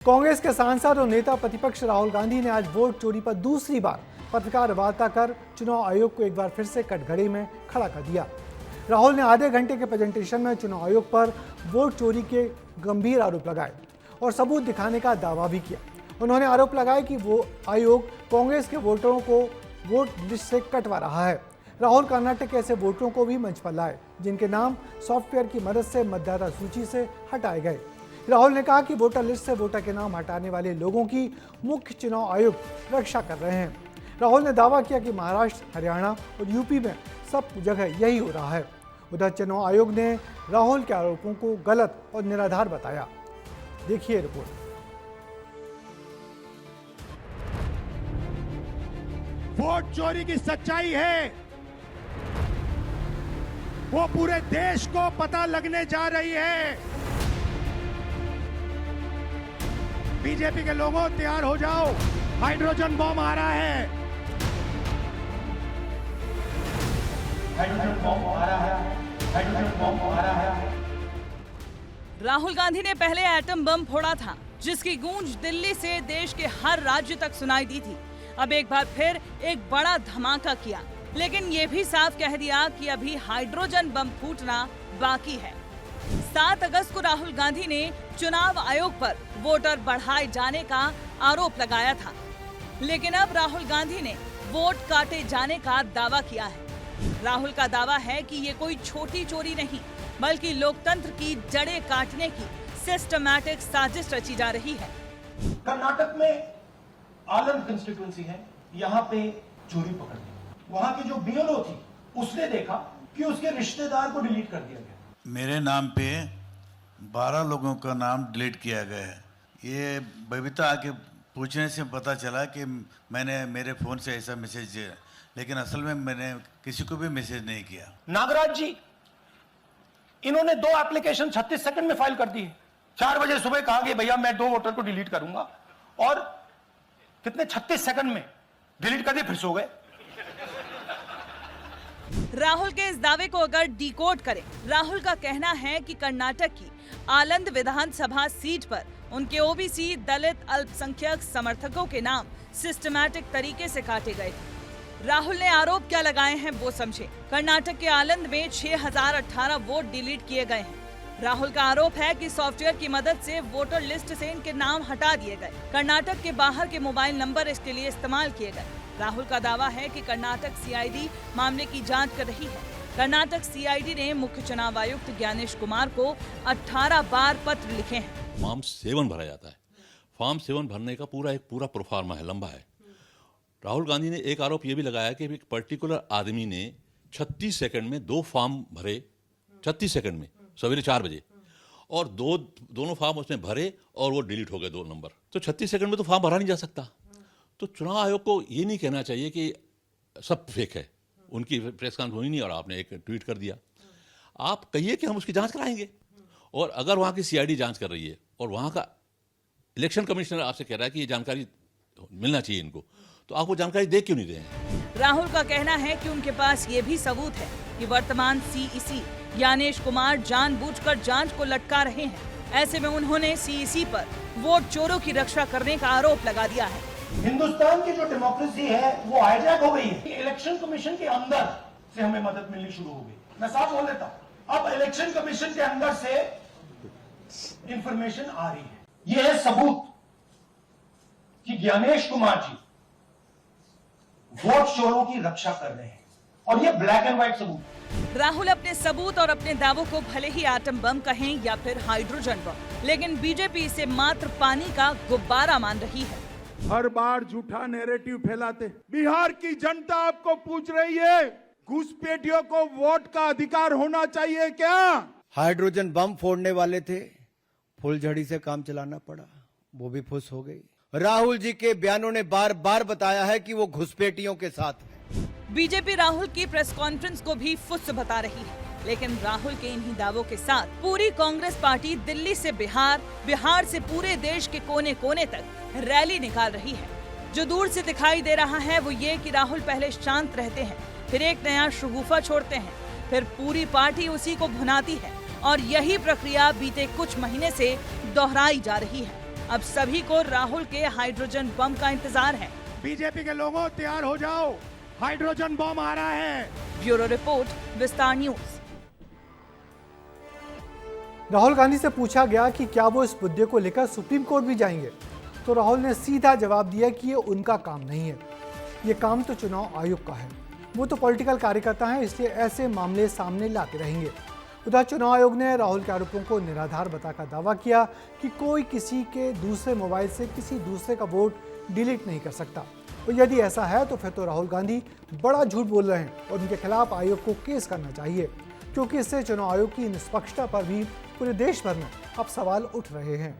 कांग्रेस के सांसद और नेता प्रतिपक्ष राहुल गांधी ने आज वोट चोरी पर दूसरी बार पत्रकार वार्ता कर चुनाव आयोग को एक बार फिर से कटघरे में खड़ा कर दिया। राहुल ने आधे घंटे के प्रेजेंटेशन में चुनाव आयोग पर वोट चोरी के गंभीर आरोप लगाए और सबूत दिखाने का दावा भी किया। उन्होंने आरोप लगाया कि वो आयोग कांग्रेस के वोटरों को वोट लिस्ट से कटवा रहा है। राहुल कर्नाटक के ऐसे वोटरों को भी मंच पर लाए जिनके नाम सॉफ्टवेयर की मदद से मतदाता सूची से हटाए गए। राहुल ने कहा कि वोटर लिस्ट से वोटर के नाम हटाने वाले लोगों की मुख्य चुनाव आयुक्त रक्षा कर रहे हैं। राहुल ने दावा किया कि महाराष्ट्र, हरियाणा और यूपी में सब जगह यही हो रहा है। उधर चुनाव आयोग ने राहुल के आरोपों को गलत और निराधार बताया। देखिए रिपोर्ट। वोट चोरी की सच्चाई है वो पूरे देश को पता लगने जा रही है। बीजेपी के लोगों तैयार हो जाओ, हाइड्रोजन बम आ रहा है। हाइड्रोजन बम आ रहा है, हाइड्रोजन बम आ रहा है। राहुल गांधी ने पहले एटम बम फोड़ा था जिसकी गूंज दिल्ली से देश के हर राज्य तक सुनाई दी थी। अब एक बार फिर एक बड़ा धमाका किया, लेकिन ये भी साफ कह दिया कि अभी हाइड्रोजन बम फूटना बाकी है। 7 अगस्त को राहुल गांधी ने चुनाव आयोग पर वोटर बढ़ाए जाने का आरोप लगाया था, लेकिन अब राहुल गांधी ने वोट काटे जाने का दावा किया है। राहुल का दावा है कि ये कोई छोटी चोरी नहीं, बल्कि लोकतंत्र की जड़ें काटने की सिस्टमैटिक साजिश रची जा रही है। कर्नाटक में आलंद कंस्टिट्यूएंसी है, यहाँ पे चोरी पकड़ ली। वहाँ की जो बीएलओ थी उसने देखा कि उसके रिश्तेदार को डिलीट कर दिया गया। मेरे नाम पे 12 लोगों का नाम डिलीट किया गया है। ये बबीता आके पूछने से पता चला कि मैंने मेरे फ़ोन से ऐसा मैसेज दिया, लेकिन असल में मैंने किसी को भी मैसेज नहीं किया। नागराज जी, इन्होंने 2 एप्लीकेशन 36 सेकंड में फाइल कर दी है। 4 बजे सुबह कहा कि भैया मैं 2 वोटर को डिलीट करूंगा, और कितने 36 सेकंड में डिलीट कर दिए, फिर सो गए। राहुल के इस दावे को अगर डिकोड करें, राहुल का कहना है कि कर्नाटक की आलंद विधानसभा सीट पर उनके ओबीसी, दलित, अल्पसंख्यक समर्थकों के नाम सिस्टमैटिक तरीके से काटे गए। राहुल ने आरोप क्या लगाए हैं वो समझे। कर्नाटक के आलंद में 6018 वोट डिलीट किए गए हैं। राहुल का आरोप है कि सॉफ्टवेयर की मदद से वोटर लिस्ट से इनके नाम हटा दिए गए। कर्नाटक के बाहर के मोबाइल नंबर इसके लिए इस्तेमाल किए गए। राहुल का दावा है कि कर्नाटक सीआईडी मामले की जांच कर रही है। कर्नाटक सीआईडी ने मुख्य चुनाव आयुक्त ज्ञानेश कुमार को 18 बार पत्र लिखे हैं। फॉर्म 7 भरा जाता है। फॉर्म 7 भरने का एक पूरा प्रोफार्मा है, लंबा है। राहुल गांधी ने एक आरोप यह भी लगाया कि एक पर्टिकुलर आदमी ने 36 सेकंड में 2 फॉर्म भरे, 36 सेकंड में, सवेरे 4 बजे, और दोनों फॉर्म उसने भरे और वो डिलीट हो गए 2 नंबर। तो 36 सेकंड में तो फॉर्म भरा नहीं जा सकता। तो चुनाव आयोग को ये नहीं कहना चाहिए कि सब फेक है। उनकी प्रेस कॉन्फ्रेंस हुई नहीं और आपने एक ट्वीट कर दिया। आप कहिए कि हम उसकी जांच कराएंगे, और अगर वहाँ की सीआईडी जांच कर रही है और वहाँ का इलेक्शन कमिश्नर आपसे कह रहा है कि ये जानकारी मिलना चाहिए इनको, तो आप वो जानकारी दे क्यों नहीं रहे हैं? राहुल का कहना है कि उनके पास ये भी सबूत है कि वर्तमान सीईसी ज्ञानेश कुमार जानबूझकर जांच को लटका रहे हैं। ऐसे में उन्होंने सीईसी पर वोट चोरों की रक्षा करने का आरोप लगा दिया है। हिंदुस्तान की जो डेमोक्रेसी है वो हाईजैक हो गई है। इलेक्शन कमीशन के अंदर से हमें मदद मिलनी शुरू हो गई। मैं साफ बोल देता हूं, अब इलेक्शन कमीशन के अंदर से इंफॉर्मेशन आ रही है। यह है सबूत कि ज्ञानेश कुमार जी वोट चोरों की रक्षा कर रहे हैं, और ये ब्लैक एंड व्हाइट सबूत। राहुल अपने सबूत और अपने दावों को भले ही एटम बम कहें या फिर हाइड्रोजन बम, लेकिन बीजेपी इसे मात्र पानी का गुब्बारा मान रही है। हर बार झूठा नैरेटिव फैलाते। बिहार की जनता आपको पूछ रही है, घुसपैठियों को वोट का अधिकार होना चाहिए क्या? हाइड्रोजन बम फोड़ने वाले थे, फुलझड़ी से काम चलाना पड़ा, वो भी फुस हो गई। राहुल जी के बयानों ने बार बार बताया है कि वो घुसपैठियों के साथ है। बीजेपी राहुल की प्रेस कॉन्फ्रेंस को भी फुस बता रही है, लेकिन राहुल के इन्हीं दावों के साथ पूरी कांग्रेस पार्टी दिल्ली से बिहार, बिहार से पूरे देश के कोने कोने तक रैली निकाल रही है। जो दूर से दिखाई दे रहा है वो ये कि राहुल पहले शांत रहते हैं, फिर एक नया शगुफा छोड़ते हैं, फिर पूरी पार्टी उसी को भुनाती है, और यही प्रक्रिया बीते कुछ महीने से दोहराई जा रही है। अब सभी को राहुल के हाइड्रोजन बम का इंतजार है। बीजेपी के लोगों तैयार हो जाओ, हाइड्रोजन बम आ रहा है। ब्यूरो रिपोर्ट, विस्तार न्यूज। राहुल गांधी से पूछा गया कि क्या वो इस मुद्दे को लेकर सुप्रीम कोर्ट भी जाएंगे, तो राहुल ने सीधा जवाब दिया कि ये उनका काम नहीं है, ये काम तो चुनाव आयोग का है। वो तो पॉलिटिकल कार्यकर्ता हैं, इसलिए ऐसे मामले सामने लाते रहेंगे। उधर चुनाव आयोग ने राहुल के आरोपों को निराधार बताकर दावा किया कि कोई किसी के दूसरे मोबाइल से किसी दूसरे का वोट डिलीट नहीं कर सकता। और यदि ऐसा है तो फिर तो राहुल गांधी बड़ा झूठ बोल रहे हैं और उनके खिलाफ आयोग को केस करना चाहिए, क्योंकि इससे चुनाव आयोग की निष्पक्षता पर भी पूरे देश भर में अब सवाल उठ रहे हैं।